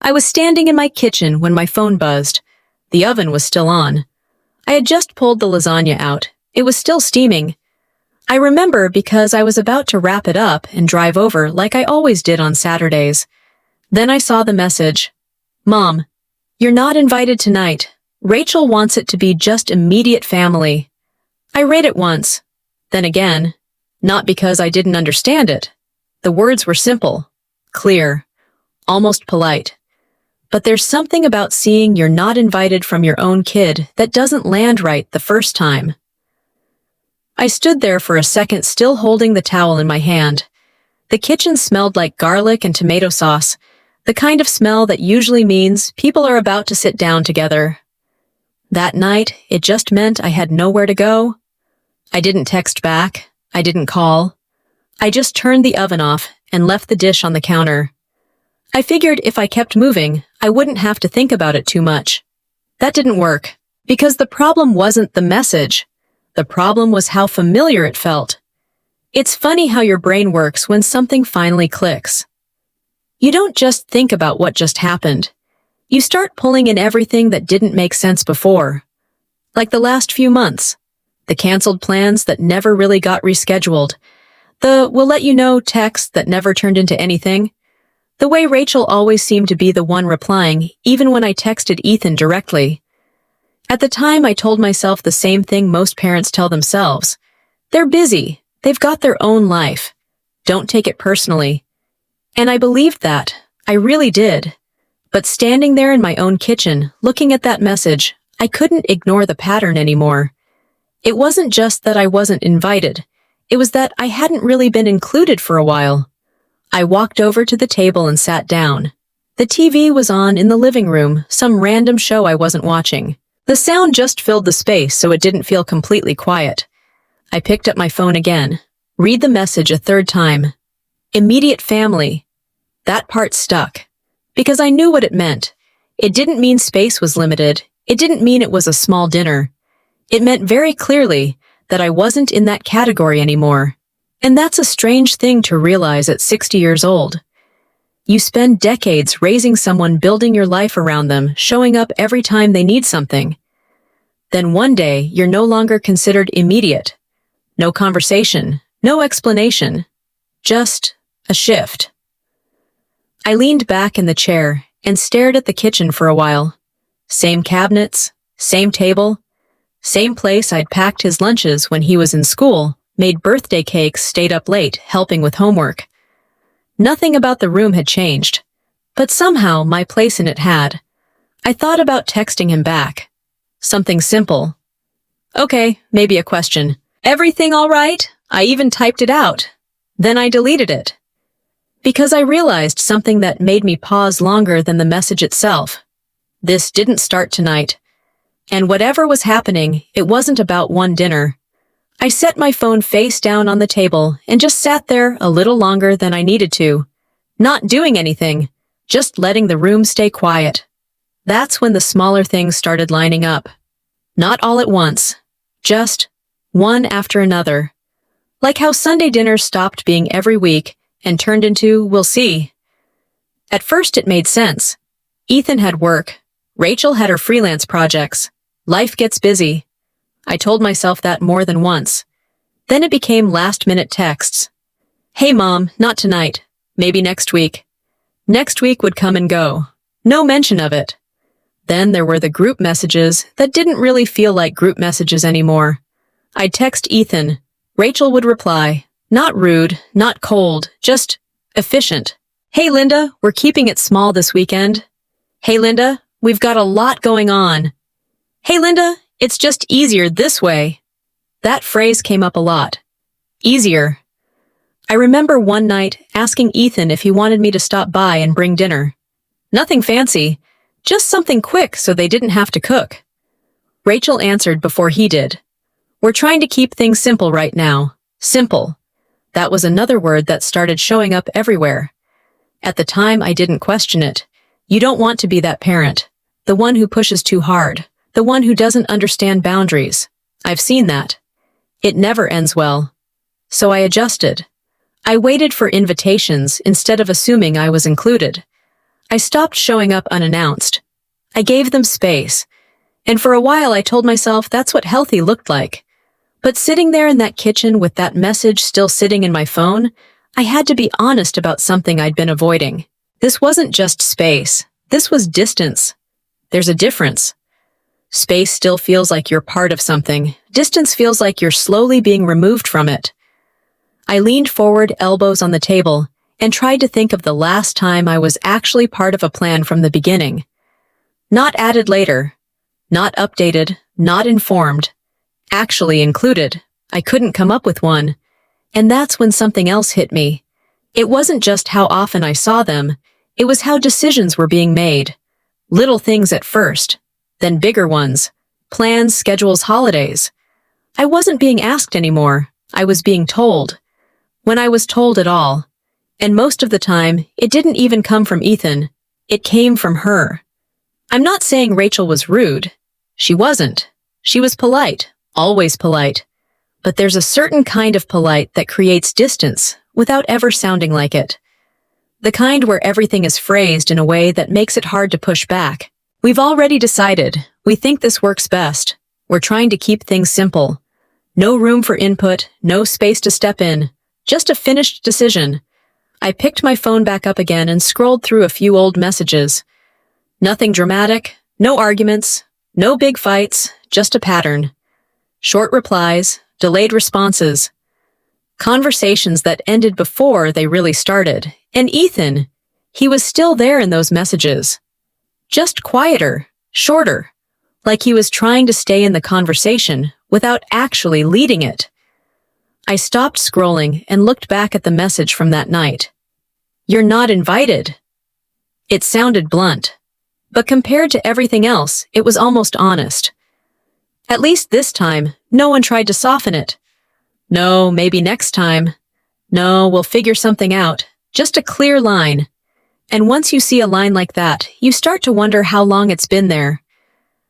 I was standing in my kitchen when my phone buzzed. The oven was still on. I had just pulled the lasagna out. It was still steaming. I remember because I was about to wrap it up and drive over like I always did on Saturdays. Then I saw the message. Mom, you're not invited tonight. Rachel wants it to be just immediate family. I read it once, then again, not because I didn't understand it. The words were simple, clear, almost polite. But there's something about seeing you're not invited from your own kid that doesn't land right the first time. I stood there for a second, still holding the towel in my hand. The kitchen smelled like garlic and tomato sauce, the kind of smell that usually means people are about to sit down together. That night, it just meant I had nowhere to go. I didn't text back. I didn't call. I just turned the oven off and left the dish on the counter. I figured if I kept moving, I wouldn't have to think about it too much. That didn't work, because the problem wasn't the message. The problem was how familiar it felt. It's funny how your brain works when something finally clicks. You don't just think about what just happened. You start pulling in everything that didn't make sense before. Like the last few months. The canceled plans that never really got rescheduled. The "we'll let you know" text that never turned into anything. The way Rachel always seemed to be the one replying, even when I texted Ethan directly. At the time, I told myself the same thing most parents tell themselves. They're busy. They've got their own life. Don't take it personally. And I believed that. I really did. But standing there in my own kitchen, looking at that message, I couldn't ignore the pattern anymore. It wasn't just that I wasn't invited. It was that I hadn't really been included for a while. I walked over to the table and sat down. The TV was on in the living room, some random show I wasn't watching. The sound just filled the space so it didn't feel completely quiet. I picked up my phone again. Read the message a third time. Immediate family. That part stuck. Because I knew what it meant. It didn't mean space was limited. It didn't mean it was a small dinner. It meant very clearly that I wasn't in that category anymore. And that's a strange thing to realize at 60 years old. You spend decades raising someone, building your life around them, showing up every time they need something. Then one day, you're no longer considered immediate. No conversation, no explanation. Just a shift. I leaned back in the chair and stared at the kitchen for a while. Same cabinets, same table, same place I'd packed his lunches when he was in school, made birthday cakes, stayed up late, helping with homework. Nothing about the room had changed, but somehow my place in it had. I thought about texting him back. Something simple. Okay, maybe a question. Everything all right? I even typed it out. Then I deleted it. Because I realized something that made me pause longer than the message itself. This didn't start tonight. And whatever was happening, it wasn't about one dinner. I set my phone face down on the table and just sat there a little longer than I needed to. Not doing anything, just letting the room stay quiet. That's when the smaller things started lining up. Not all at once, just one after another. Like how Sunday dinners stopped being every week and turned into "we'll see." At first it made sense. Ethan had work. Rachel had her freelance projects. Life gets busy. I told myself that more than once. Then it became last-minute texts. Hey Mom, not tonight. Maybe next week. Next week would come and go. No mention of it. Then there were the group messages that didn't really feel like group messages anymore. I'd text Ethan. Rachel would reply. Not rude, not cold, just efficient. Hey Linda, we're keeping it small this weekend. Hey Linda, we've got a lot going on. Hey Linda, it's just easier this way. That phrase came up a lot. Easier. I remember one night asking Ethan if he wanted me to stop by and bring dinner. Nothing fancy, just something quick so they didn't have to cook. Rachel answered before he did. We're trying to keep things simple right now. Simple. That was another word that started showing up everywhere. At the time, I didn't question it. You don't want to be that parent. The one who pushes too hard. The one who doesn't understand boundaries. I've seen that. It never ends well. So I adjusted. I waited for invitations instead of assuming I was included. I stopped showing up unannounced. I gave them space. And for a while I told myself that's what healthy looked like. But sitting there in that kitchen with that message still sitting in my phone, I had to be honest about something I'd been avoiding. This wasn't just space. This was distance. There's a difference. Space still feels like you're part of something. Distance feels like you're slowly being removed from it. I leaned forward, elbows on the table, and tried to think of the last time I was actually part of a plan from the beginning. Not added later. Not updated. Not informed. Actually included. I couldn't come up with one. And that's when something else hit me. It wasn't just how often I saw them. It was how decisions were being made. Little things at first, then bigger ones. Plans, schedules, holidays. I wasn't being asked anymore. I was being told. When I was told at all. And most of the time, it didn't even come from Ethan. It came from her. I'm not saying Rachel was rude. She wasn't. She was polite, always polite. But there's a certain kind of polite that creates distance without ever sounding like it. The kind where everything is phrased in a way that makes it hard to push back. We've already decided. We think this works best. We're trying to keep things simple. No room for input, no space to step in. Just a finished decision. I picked my phone back up again and scrolled through a few old messages. Nothing dramatic, no arguments, no big fights, just a pattern. Short replies, delayed responses. Conversations that ended before they really started. And Ethan, he was still there in those messages. Just quieter, shorter, like he was trying to stay in the conversation without actually leading it. I stopped scrolling and looked back at the message from that night. You're not invited. It sounded blunt, but compared to everything else, it was almost honest. At least this time, no one tried to soften it. No, maybe next time. No, we'll figure something out. Just a clear line. And once you see a line like that, you start to wonder how long it's been there.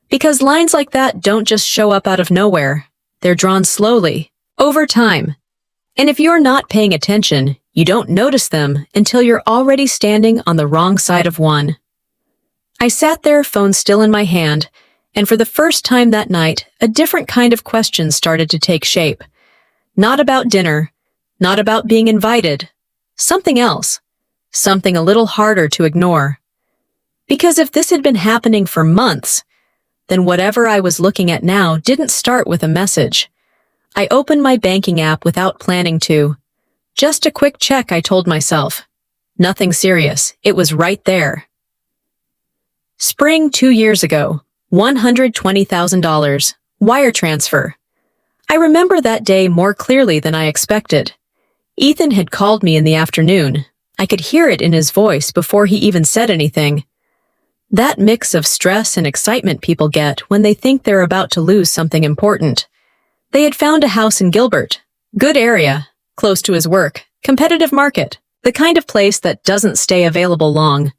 Because lines like that don't just show up out of nowhere. They're drawn slowly, over time. And if you're not paying attention, you don't notice them until you're already standing on the wrong side of one. I sat there, phone still in my hand, and for the first time that night, a different kind of question started to take shape. Not about dinner, not about being invited. Something else. Something a little harder to ignore. Because if this had been happening for months, then whatever I was looking at now didn't start with a message. I opened my banking app without planning to. Just a quick check, I told myself. Nothing serious. It was right there. Spring 2 years ago. $120,000. Wire transfer. I remember that day more clearly than I expected. Ethan had called me in the afternoon. I could hear it in his voice before he even said anything. That mix of stress and excitement people get when they think they're about to lose something important. They had found a house in Gilbert. Good area, close to his work, competitive market, the kind of place that doesn't stay available long.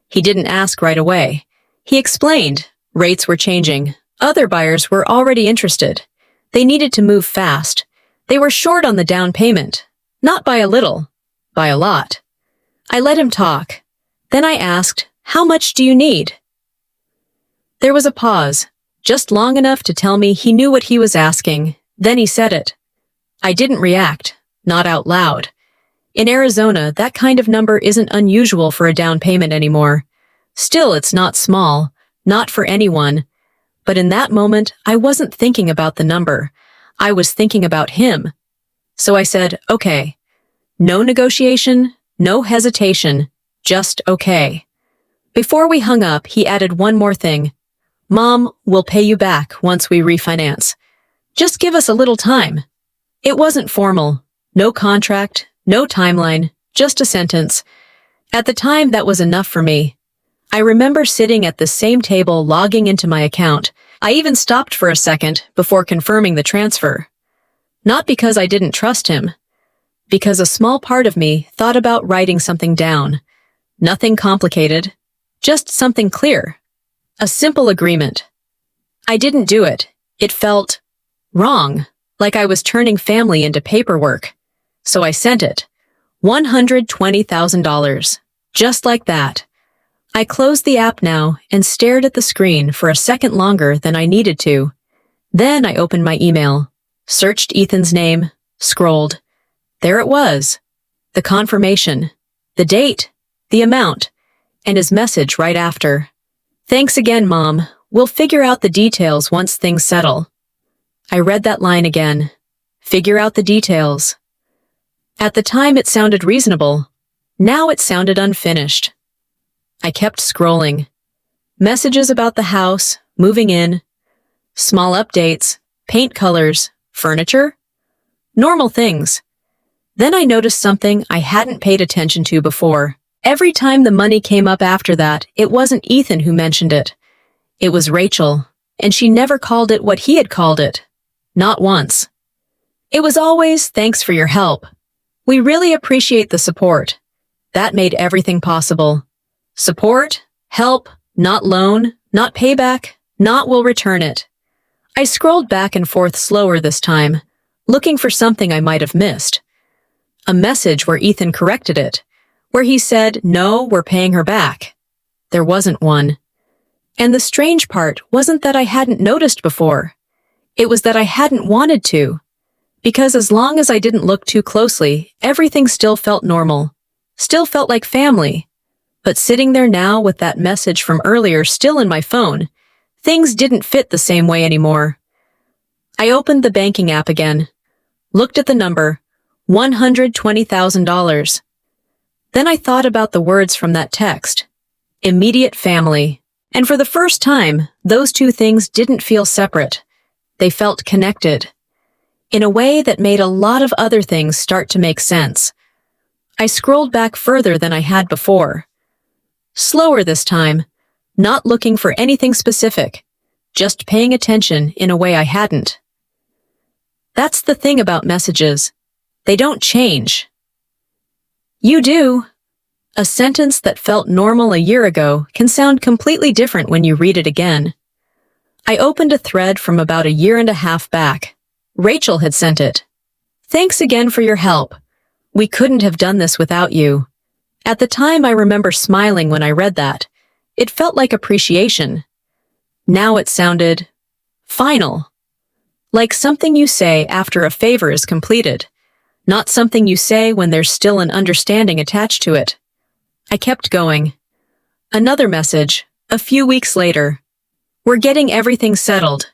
He didn't ask right away. He explained. Rates were changing. Other buyers were already interested. They needed to move fast. They were short on the down payment. Not by a little, by a lot. I let him talk. Then I asked, how much do you need? There was a pause, just long enough to tell me he knew what he was asking. Then he said it. I didn't react, not out loud. In Arizona, that kind of number isn't unusual for a down payment anymore. Still, it's not small, not for anyone. But in that moment, I wasn't thinking about the number. I was thinking about him. So I said, okay. No negotiation, no hesitation, just okay. Before we hung up, he added one more thing. Mom, we'll pay you back once we refinance. Just give us a little time. It wasn't formal. No contract, no timeline, just a sentence. At the time, that was enough for me. I remember sitting at the same table logging into my account. I even stopped for a second before confirming the transfer. Not because I didn't trust him. Because a small part of me thought about writing something down. Nothing complicated. Just something clear. A simple agreement. I didn't do it. It felt wrong, like I was turning family into paperwork. So I sent it. $120,000. Just like that. I closed the app now and stared at the screen for a second longer than I needed to. Then I opened my email, searched Ethan's name, scrolled. There it was. The confirmation, the date, the amount, and his message right after. Thanks again, Mom. We'll figure out the details once things settle. I read that line again. Figure out the details. At the time it sounded reasonable. Now it sounded unfinished. I kept scrolling. Messages about the house, moving in, small updates, paint colors, furniture, normal things. Then I noticed something I hadn't paid attention to before. Every time the money came up after that, it wasn't Ethan who mentioned it. It was Rachel, and she never called it what he had called it. Not once. It was always, "Thanks for your help. We really appreciate the support." That made everything possible. Support, help, not loan, not payback, not "we'll return it." I scrolled back and forth slower this time, looking for something I might have missed. A message where Ethan corrected it, where he said, "No, we're paying her back." There wasn't one. And the strange part wasn't that I hadn't noticed before. It was that I hadn't wanted to. Because as long as I didn't look too closely, everything still felt normal, still felt like family. But sitting there now with that message from earlier still in my phone, things didn't fit the same way anymore. I opened the banking app again, looked at the number, $120,000. Then I thought about the words from that text, immediate family. And for the first time, those two things didn't feel separate. They felt connected, in a way that made a lot of other things start to make sense. I scrolled back further than I had before. Slower this time, not looking for anything specific, just paying attention in a way I hadn't. That's the thing about messages. They don't change. You do. A sentence that felt normal a year ago can sound completely different when you read it again. I opened a thread from about a year and a half back. Rachel had sent it. "Thanks again for your help. We couldn't have done this without you." At the time, I remember smiling when I read that. It felt like appreciation. Now it sounded final. Like something you say after a favor is completed, not something you say when there's still an understanding attached to it. I kept going. Another message, a few weeks later. "We're getting everything settled.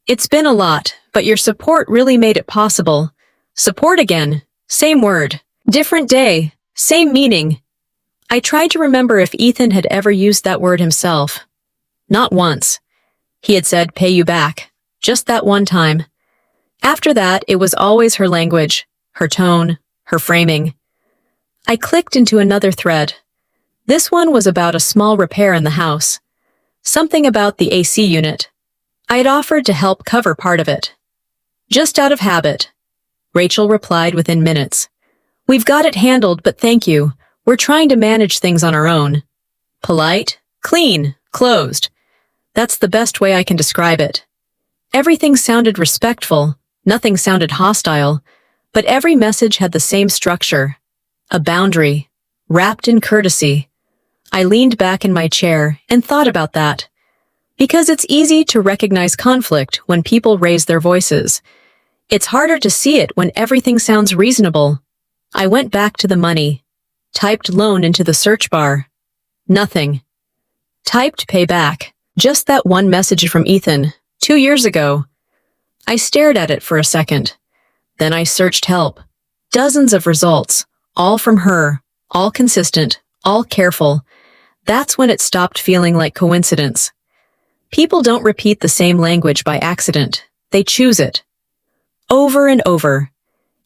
It's been a lot, but your support really made it possible." Support again. Same word. Different day. Same meaning. I tried to remember if Ethan had ever used that word himself. Not once. He had said, "pay you back." Just that one time. After that, it was always her language, her tone, her framing. I clicked into another thread. This one was about a small repair in the house. Something about the AC unit. I had offered to help cover part of it. Just out of habit. Rachel replied within minutes. "We've got it handled, but thank you. We're trying to manage things on our own." Polite, clean, closed. That's the best way I can describe it. Everything sounded respectful, nothing sounded hostile, but every message had the same structure. A boundary, wrapped in courtesy. I leaned back in my chair and thought about that. Because it's easy to recognize conflict when people raise their voices. It's harder to see it when everything sounds reasonable. I went back to the money. Typed loan into the search bar. Nothing. Typed pay back. Just that one message from Ethan, 2 years ago. I stared at it for a second. Then I searched help. Dozens of results, all from her, all consistent, all careful. That's when it stopped feeling like coincidence. People don't repeat the same language by accident. They choose it. Over and over.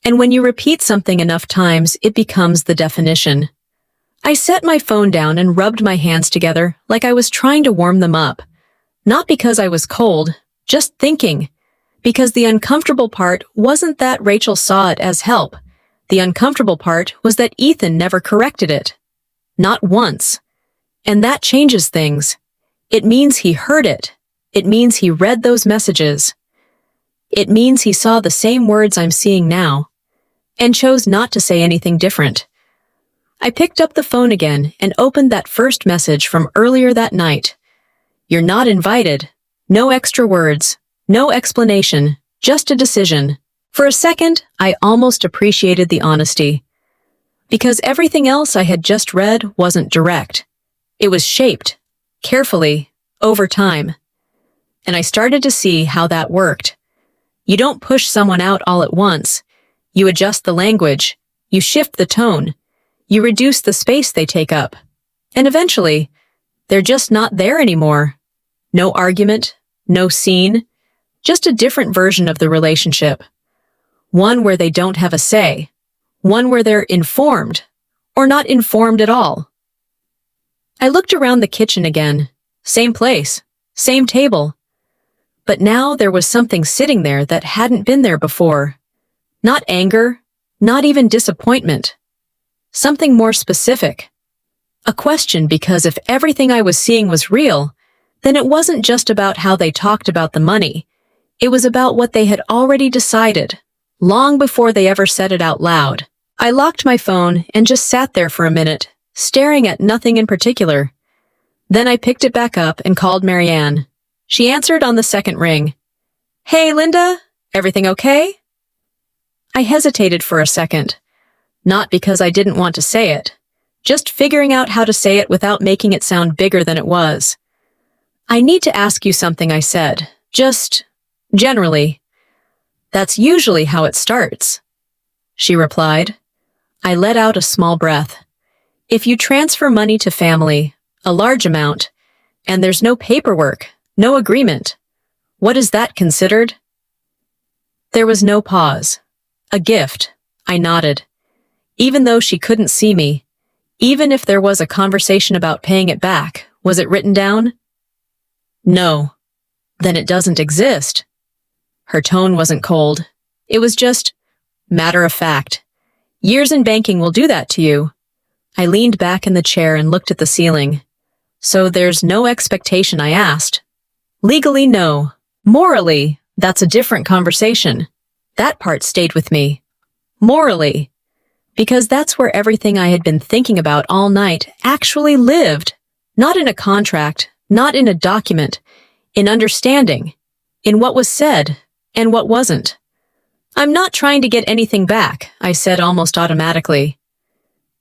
And when you repeat something enough times, it becomes the definition. I set my phone down and rubbed my hands together like I was trying to warm them up. Not because I was cold, just thinking. Because the uncomfortable part wasn't that Rachel saw it as help. The uncomfortable part was that Ethan never corrected it. Not once. And that changes things. It means he heard it. It means he read those messages. It means he saw the same words I'm seeing now, and chose not to say anything different. I picked up the phone again and opened that first message from earlier that night. You're not invited. No extra words. No explanation. Just a decision. For a second, I almost appreciated the honesty. Because everything else I had just read wasn't direct. It was shaped, carefully, over time. And I started to see how that worked. You don't push someone out all at once. You adjust the language. You shift the tone. You reduce the space they take up. And eventually, they're just not there anymore. No argument, no scene, just a different version of the relationship. One where they don't have a say. One where they're informed, or not informed at all. I looked around the kitchen again. Same place, same table. But now there was something sitting there that hadn't been there before. Not anger, not even disappointment. Something more specific. A question, because if everything I was seeing was real, then it wasn't just about how they talked about the money. It was about what they had already decided, long before they ever said it out loud. I locked my phone and just sat there for a minute, staring at nothing in particular. Then I picked it back up and called Marianne. She answered on the second ring. Hey, Linda, everything okay? I hesitated for a second. Not because I didn't want to say it, just figuring out how to say it without making it sound bigger than it was. I need to ask you something, I said. Just generally. That's usually how it starts. She replied. I let out a small breath. If you transfer money to family, a large amount, and there's no paperwork, no agreement, what is that considered? There was no pause. A gift. I nodded. Even though she couldn't see me, even if there was a conversation about paying it back, was it written down? No. Then it doesn't exist. Her tone wasn't cold. It was just matter of fact. Years in banking will do that to you. I leaned back in the chair and looked at the ceiling. So there's no expectation, I asked. Legally, no. Morally, that's a different conversation. That part stayed with me. Morally. Because that's where everything I had been thinking about all night actually lived. Not in a contract, not in a document, in understanding, in what was said and what wasn't. I'm not trying to get anything back, I said almost automatically.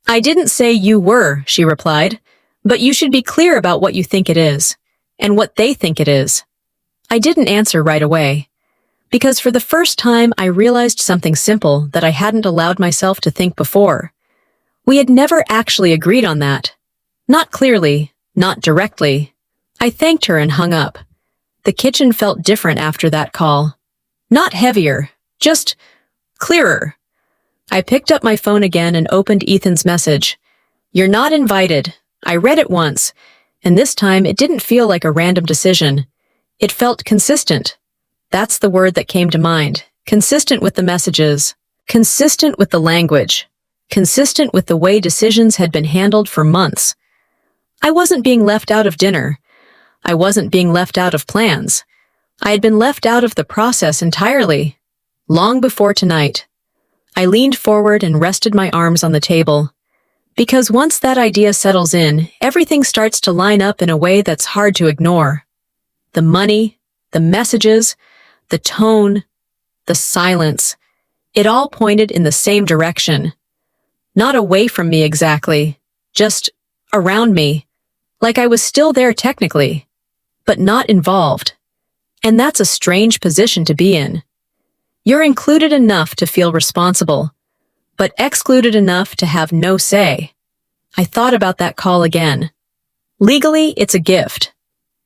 I didn't say you were, she replied, but you should be clear about what you think it is, and what they think it is. I didn't answer right away, because for the first time I realized something simple that I hadn't allowed myself to think before. We had never actually agreed on that. Not clearly, not directly. I thanked her and hung up. The kitchen felt different after that call. Not heavier, just clearer. I picked up my phone again and opened Ethan's message. You're not invited. I read it once, and this time it didn't feel like a random decision. It felt consistent. That's the word that came to mind. Consistent with the messages. Consistent with the language. Consistent with the way decisions had been handled for months. I wasn't being left out of dinner. I wasn't being left out of plans. I had been left out of the process entirely. Long before tonight. I leaned forward and rested my arms on the table. Because once that idea settles in, everything starts to line up in a way that's hard to ignore. The money, the messages, the tone, the silence. It all pointed in the same direction. Not away from me exactly, just around me. Like I was still there technically, but not involved. And that's a strange position to be in. You're included enough to feel responsible, but excluded enough to have no say. I thought about that call again. Legally, it's a gift.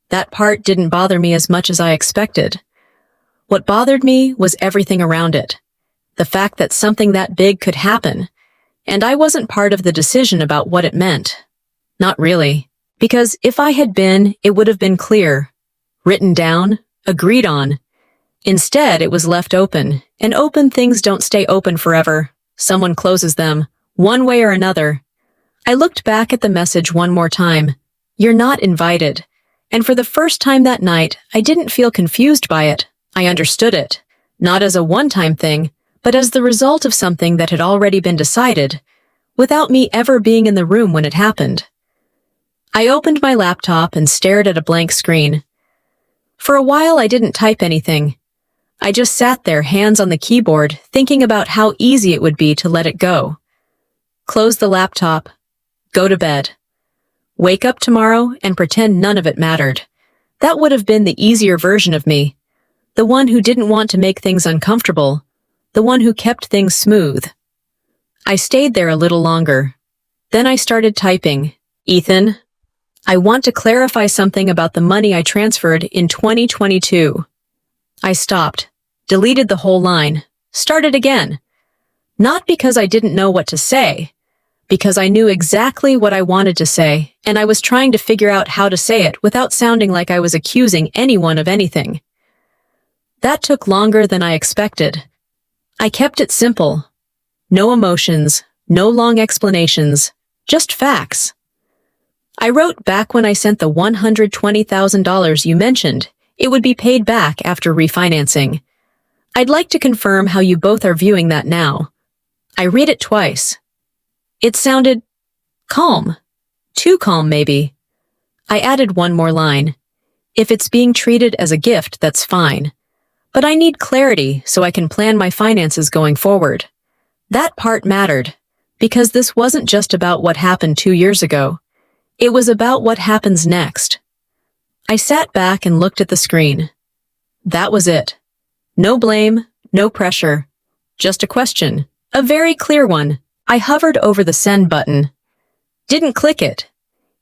That part didn't bother me as much as I expected. What bothered me was everything around it. The fact that something that big could happen, and I wasn't part of the decision about what it meant. Not really. Because if I had been, it would have been clear. Written down, agreed on. Instead, it was left open, and open things don't stay open forever. Someone closes them, one way or another. I looked back at the message one more time. You're not invited. And for the first time that night, I didn't feel confused by it. I understood it. Not as a one-time thing, but as the result of something that had already been decided. without me ever being in the room when it happened. I opened my laptop and stared at a blank screen. For a while, I didn't type anything. I just sat there, hands on the keyboard, thinking about how easy it would be to let it go. Close the laptop, go to bed. Wake up tomorrow and pretend none of it mattered. That would have been the easier version of me. The one who didn't want to make things uncomfortable. The one who kept things smooth. I stayed there a little longer. Then I started typing. Ethan, I want to clarify something about the money I transferred in 2022. I stopped, deleted the whole line, started again. Not because I didn't know what to say, because I knew exactly what I wanted to say, and I was trying to figure out how to say it without sounding like I was accusing anyone of anything. That took longer than I expected. I kept it simple. No emotions, no long explanations, just facts. I wrote back when I sent the $120,000 you mentioned. It would be paid back after refinancing. I'd like to confirm how you both are viewing that now. I read it twice. It sounded calm. Too calm, maybe. I added one more line. If it's being treated as a gift, that's fine. But I need clarity so I can plan my finances going forward. That part mattered, because this wasn't just about what happened 2 years ago. It was about what happens next. I sat back and looked at the screen. That was it. No blame, no pressure. Just a question. A very clear one. I hovered over the send button. Didn't click it.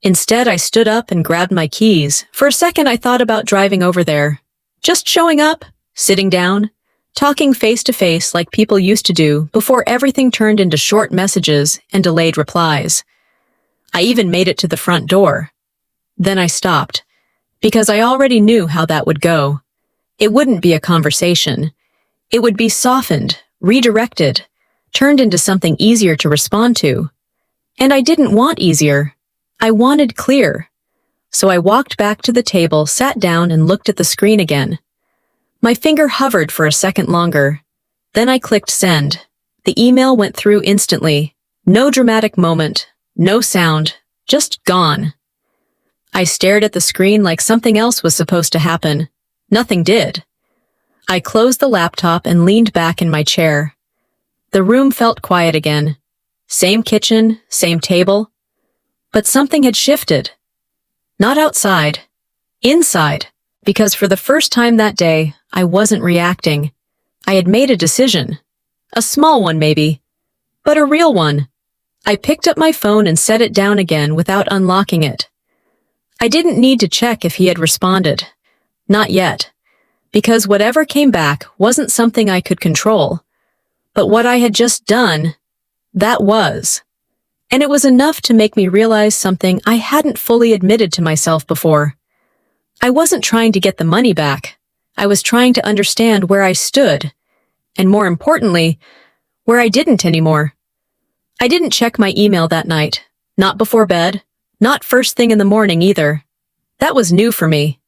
Instead, I stood up and grabbed my keys. For a second, I thought about driving over there. Just showing up, sitting down, talking face to face like people used to do before everything turned into short messages and delayed replies. I even made it to the front door. Then I stopped, because I already knew how that would go. It wouldn't be a conversation. It would be softened, redirected, turned into something easier to respond to. And I didn't want easier. I wanted clear. So I walked back to the table, sat down, and looked at the screen again. My finger hovered for a second longer. Then I clicked send. The email went through instantly. No dramatic moment. No sound, just gone. I stared at the screen like something else was supposed to happen. Nothing did. I closed the laptop and leaned back in my chair. The room felt quiet again. Same kitchen, same table. But something had shifted. Not outside. Inside. Because for the first time that day, I wasn't reacting. I had made a decision. A small one, maybe. But a real one. I picked up my phone and set it down again without unlocking it. I didn't need to check if he had responded. Not yet. Because whatever came back wasn't something I could control. But what I had just done, that was. And it was enough to make me realize something I hadn't fully admitted to myself before. I wasn't trying to get the money back. I was trying to understand where I stood. And more importantly, where I didn't anymore. I didn't check my email that night. Not before bed. Not first thing in the morning either. That was new for me.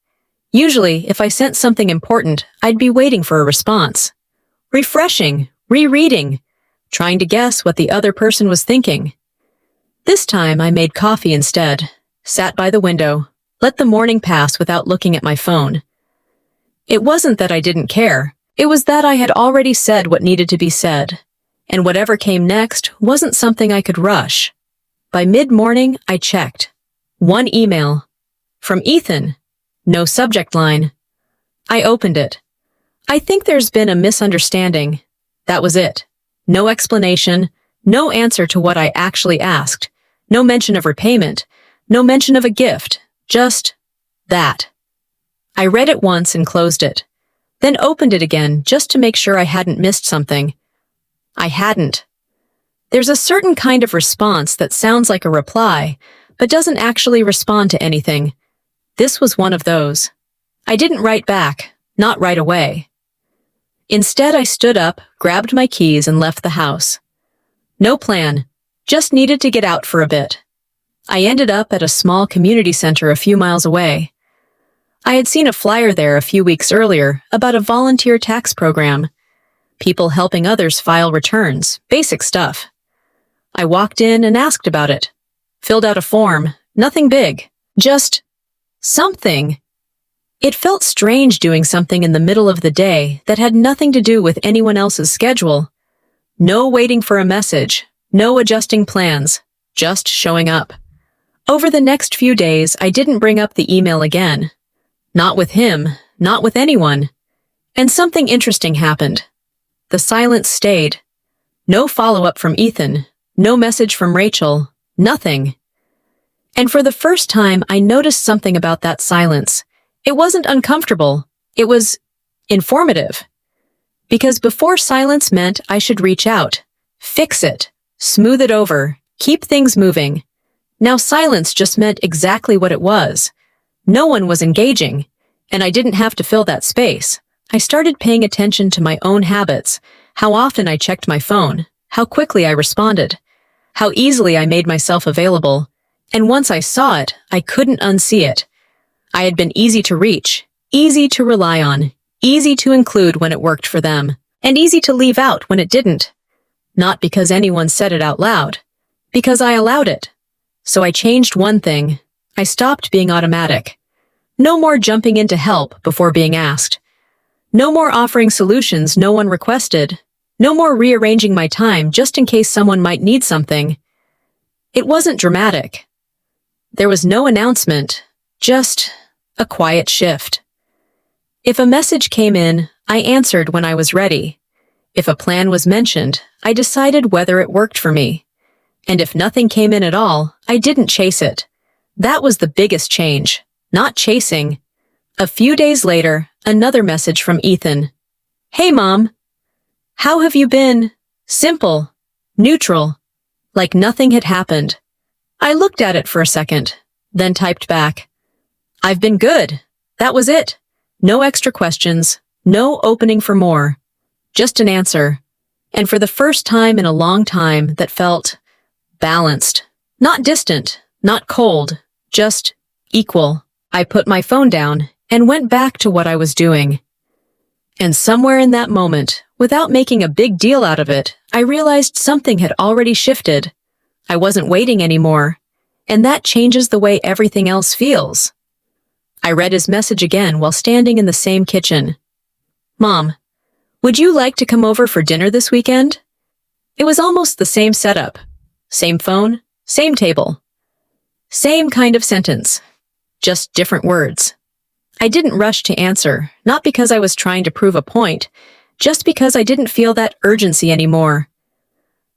Usually, if I sent something important, I'd be waiting for a response. Refreshing, rereading, trying to guess what the other person was thinking. This time, I made coffee instead, sat by the window, let the morning pass without looking at my phone. It wasn't that I didn't care. It was that I had already said what needed to be said. And whatever came next wasn't something I could rush. By mid-morning, I checked. One email. From Ethan. No subject line. I opened it. I think there's been a misunderstanding. That was it. No explanation, no answer to what I actually asked, no mention of repayment, no mention of a gift, just that. I read it once and closed it, then opened it again just to make sure I hadn't missed something. I hadn't. There's a certain kind of response that sounds like a reply, but doesn't actually respond to anything. This was one of those. I didn't write back, not right away. Instead, I stood up, grabbed my keys, and left the house. No plan, just needed to get out for a bit. I ended up at a small community center a few miles away. I had seen a flyer there a few weeks earlier about a volunteer tax program. People helping others file returns, basic stuff. I walked in and asked about it. Filled out a form, nothing big, just something. It felt strange doing something in the middle of the day that had nothing to do with anyone else's schedule. No waiting for a message, no adjusting plans, just showing up. Over the next few days, I didn't bring up the email again. Not with him, not with anyone. And something interesting happened. The silence stayed. No follow-up from Ethan, no message from Rachel, nothing. And for the first time, I noticed something about that silence. It wasn't uncomfortable. It was informative. Because before silence meant I should reach out, fix it, smooth it over, keep things moving. Now silence just meant exactly what it was. No one was engaging, and I didn't have to fill that space. I started paying attention to my own habits, how often I checked my phone, how quickly I responded, how easily I made myself available. And once I saw it, I couldn't unsee it. I had been easy to reach, easy to rely on, easy to include when it worked for them, and easy to leave out when it didn't. Not because anyone said it out loud, because I allowed it. So I changed one thing. I stopped being automatic. No more jumping in to help before being asked. No more offering solutions no one requested. No more rearranging my time just in case someone might need something. It wasn't dramatic. There was no announcement, just a quiet shift. If a message came in, I answered when I was ready. If a plan was mentioned, I decided whether it worked for me. And if nothing came in at all, I didn't chase it. That was the biggest change, not chasing. A few days later, another message from Ethan. Hey, Mom. How have you been? Simple. Neutral. Like nothing had happened. I looked at it for a second, then typed back. I've been good. That was it. No extra questions, no opening for more. Just an answer. And for the first time in a long time, that felt balanced. Not distant, not cold, just equal. I put my phone down and went back to what I was doing. And somewhere in that moment, without making a big deal out of it, I realized something had already shifted. I wasn't waiting anymore, and that changes the way everything else feels. I read his message again while standing in the same kitchen. Mom, would you like to come over for dinner this weekend? It was almost the same setup. Same phone, same table. Same kind of sentence. Just different words. I didn't rush to answer, not because I was trying to prove a point, just because I didn't feel that urgency anymore.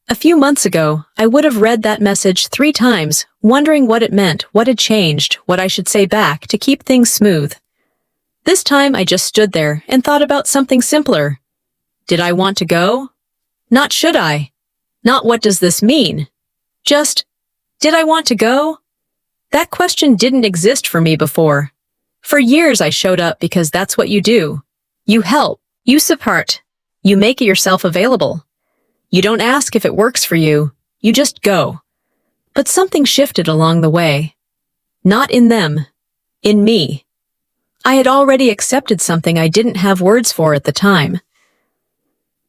A few months ago, I would have read that message 3 times, wondering what it meant, what had changed, what I should say back to keep things smooth. This time I just stood there and thought about something simpler. Did I want to go? Not should I. Not what does this mean. Just, did I want to go? That question didn't exist for me before. For years I showed up because that's what you do. You help, you support, you make yourself available. You don't ask if it works for you, you just go. But something shifted along the way. Not in them, in me. I had already accepted something I didn't have words for at the time.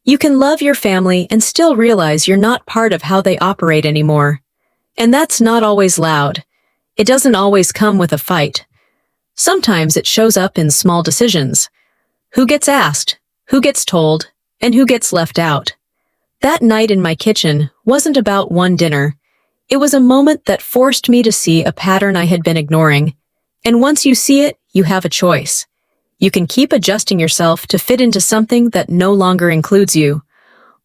You can love your family and still realize you're not part of how they operate anymore. And that's not always loud. It doesn't always come with a fight. Sometimes it shows up in small decisions. Who gets asked, who gets told, and who gets left out. That night in my kitchen wasn't about one dinner. It was a moment that forced me to see a pattern I had been ignoring. And once you see it, you have a choice. You can keep adjusting yourself to fit into something that no longer includes you.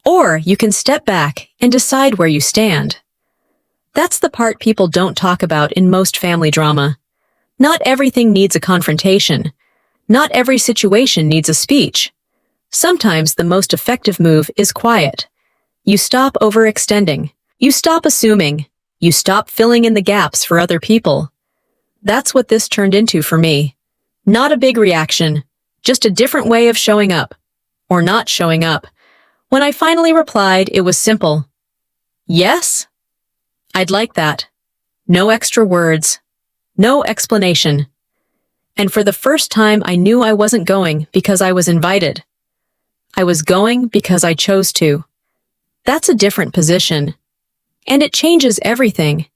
Or you can step back and decide where you stand. That's the part people don't talk about in most family drama. Not everything needs a confrontation. Not every situation needs a speech. Sometimes the most effective move is quiet. You stop overextending. You stop assuming. You stop filling in the gaps for other people. That's what this turned into for me. Not a big reaction, just a different way of showing up. Or not showing up. When I finally replied, it was simple. Yes? I'd like that. No extra words. No explanation. And for the first time, I knew I wasn't going because I was invited. I was going because I chose to. That's a different position. And it changes everything.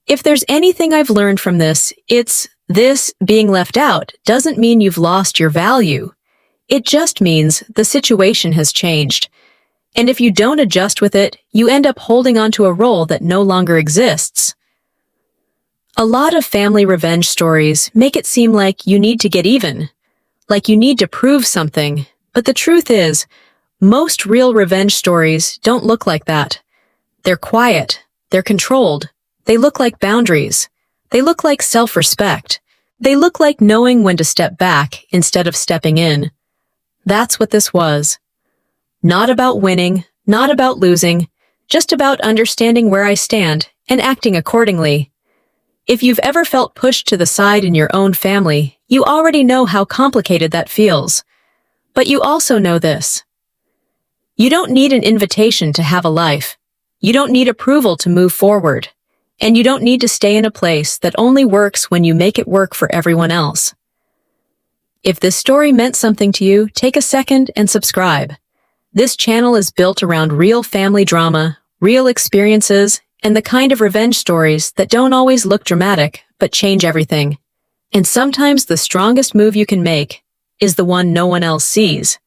If there's anything I've learned from this, it's this: being left out doesn't mean you've lost your value. It just means the situation has changed. And if you don't adjust with it, you end up holding onto a role that no longer exists. A lot of family revenge stories make it seem like you need to get even, like you need to prove something. But the truth is, most real revenge stories don't look like that. They're quiet. They're controlled. They look like boundaries. They look like self-respect. They look like knowing when to step back instead of stepping in. That's what this was. Not about winning, not about losing, just about understanding where I stand and acting accordingly. If you've ever felt pushed to the side in your own family, you already know how complicated that feels. But you also know this: you don't need an invitation to have a life. You don't need approval to move forward. And you don't need to stay in a place that only works when you make it work for everyone else. If this story meant something to you, take a second and subscribe. This channel is built around real family drama, real experiences, and the kind of revenge stories that don't always look dramatic, but change everything. And sometimes the strongest move you can make is the one no one else sees.